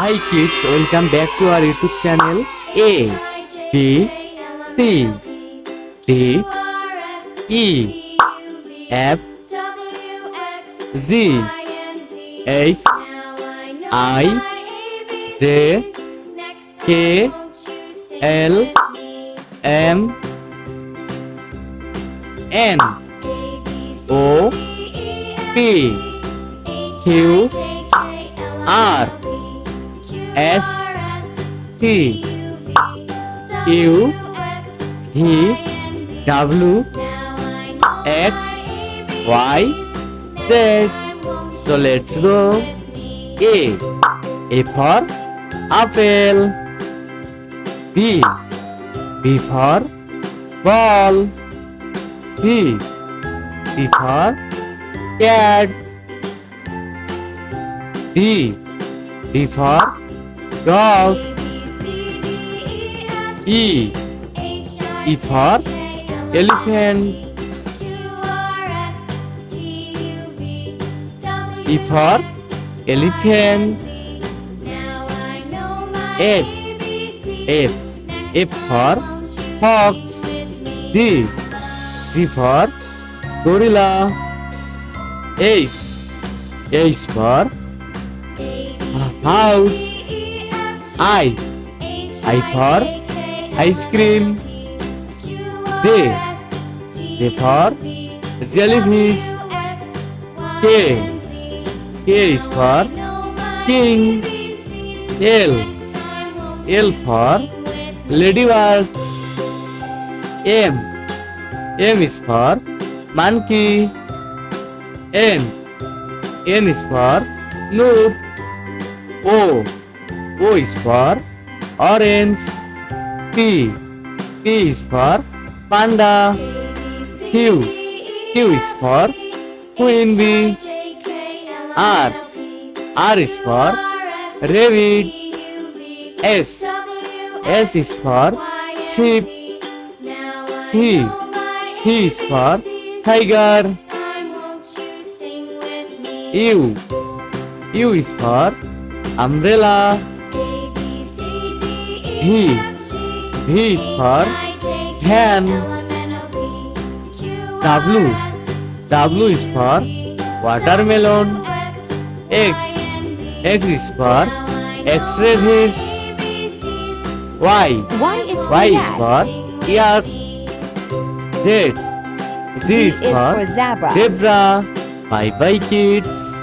Hi kids, welcome back to our YouTube channel. A B C D E F Z H I J K L M N O P Q R S T U V W X Y Z. So let's go. A for apple. B for ball. C for cat. D for dog. E for elephant. E for elephant. F for fox. G for gorilla. H for house. I for ice cream. J for jellyfish. K is for king. L for ladybug. M is for monkey. N is for noob. O is for orange. P is for panda. Q is for queen bee. R is for rabbit. S is for sheep. T is for tiger. U is for umbrella. V is for van. W is for watermelon. X is for X-ray fish. Y is for yak. Z is for zebra. Bye bye kids.